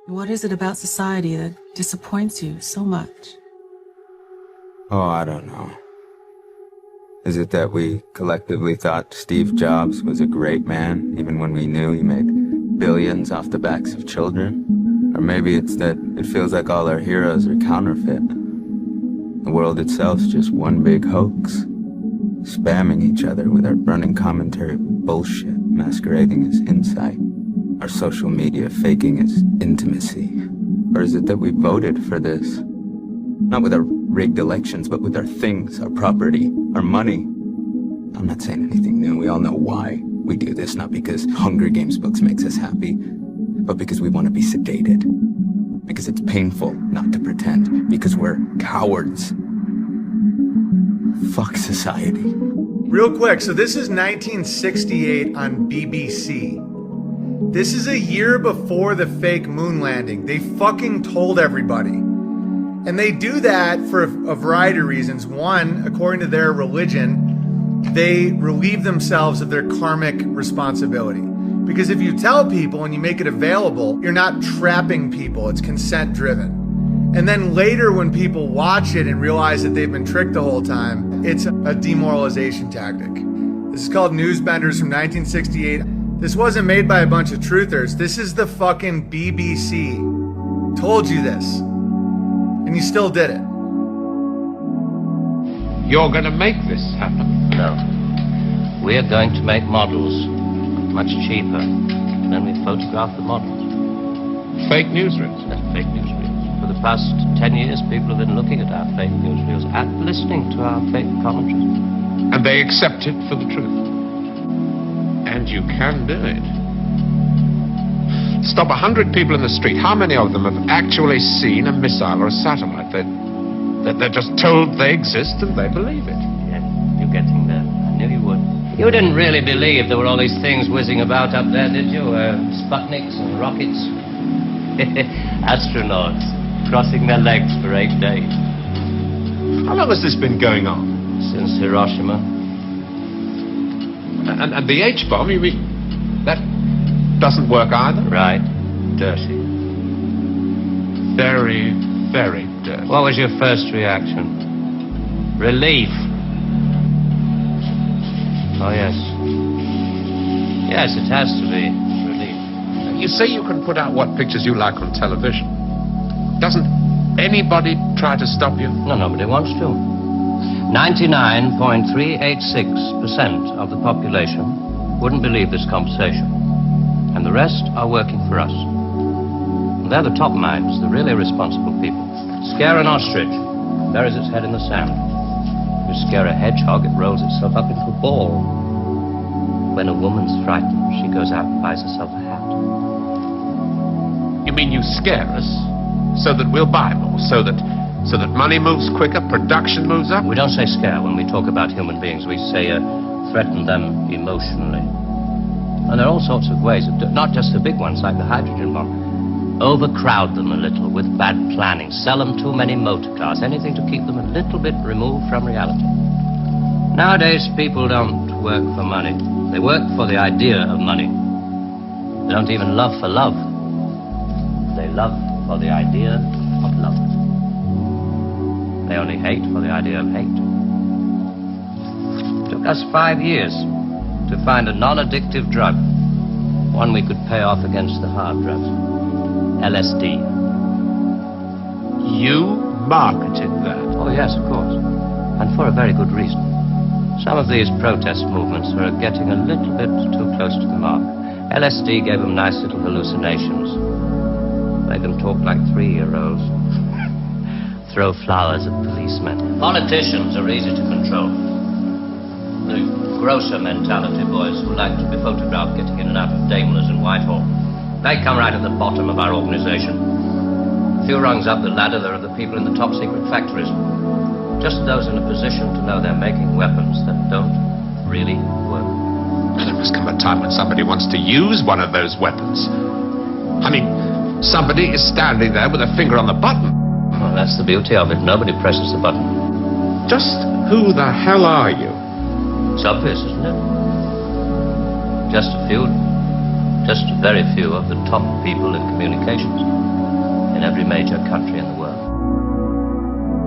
What is it about society that disappoints you so much? Oh, I don't know. Is it that we collectively thought Steve Jobs was a great man, even when we knew he made billions off the backs of children? Or maybe it's that it feels like all our heroes are counterfeit. The world itself's just one big hoax, spamming each other with our running commentary bullshit masquerading as insight, our social media faking as intimacy. Or is it that we voted for this? Not with our rigged elections, but with our things, our property, our money. I'm not saying anything new. We all know why we do this, not because Hunger Games books makes us happy, but because we want to be sedated. Because it's painful not to pretend. Because we're cowards. Fuck society. Real quick, so this is 1968 on BBC. This is a year before the fake moon landing. They fucking told everybody. And they do that for a variety of reasons. One, according to their religion, they relieve themselves of their karmic responsibility. Because if you tell people and you make it available, you're not trapping people. It's consent driven. And then later when people watch it and realize that they've been tricked the whole time, it's a demoralization tactic. This is called Newsbenders from 1968. This wasn't made by a bunch of truthers. This is the fucking BBC. Told you this. And you still did it. You're going to make this happen? No. We're going to make models much cheaper. And then we photograph the models. Fake newsreels? That's fake newsreels. For the past 10 years, people have been looking at our fake newsreels and listening to our fake commentaries. And they accept it for the truth. And you can do it. Stop 100 people in the street. How many of them have actually seen a missile or a satellite? They're just told they exist and they believe it. Yeah, you're getting there. I knew you would. You didn't really believe there were all these things whizzing about up there, did you? Sputniks and rockets. Astronauts crossing their legs for 8 days. How long has this been going on? Since Hiroshima. And the H-bomb, you mean, that doesn't work either? Right. Dirty. Very, very dirty. What was your first reaction? Relief. Oh, yes. Yes, it has to be relief. You say you can put out what pictures you like on television. Doesn't anybody try to stop you? No, nobody wants to. 99.386% of the population wouldn't believe this conversation. And the rest are working for us. And they're the top minds, the really responsible people. Scare an ostrich, buries its head in the sand. You scare a hedgehog, it rolls itself up into a ball. When a woman's frightened, she goes out and buys herself a hat. You mean you scare us so that we'll buy more, so that money moves quicker, production moves up? We don't say scare when we talk about human beings. We say threaten them emotionally. And there are all sorts of ways, not just the big ones like the hydrogen bomb. Overcrowd them a little with bad planning. Sell them too many motor cars. Anything to keep them a little bit removed from reality. Nowadays, people don't work for money. They work for the idea of money. They don't even love for love. They love for the idea of love. They only hate for the idea of hate. It took us 5 years to find a non-addictive drug, one we could pay off against the hard drugs. LSD. You marketed that? Oh, yes, of course. And for a very good reason. Some of these protest movements are getting a little bit too close to the mark. LSD gave them nice little hallucinations. Made them talk like 3-year-olds. Throw flowers at policemen. Politicians are easy to control. The grosser mentality boys who like to be photographed getting in and out of Daimlers and Whitehall. They come right at the bottom of our organization. A few rungs up the ladder, there are the people in the top secret factories. Just those in a position to know they're making weapons that don't really work. There must come a time when somebody wants to use one of those weapons. I mean, somebody is standing there with a finger on the button. Well, that's the beauty of it. Nobody presses the button. Just who the hell are you? It's obvious, isn't it? Just a few just very few of the top people in communications in every major country in the world.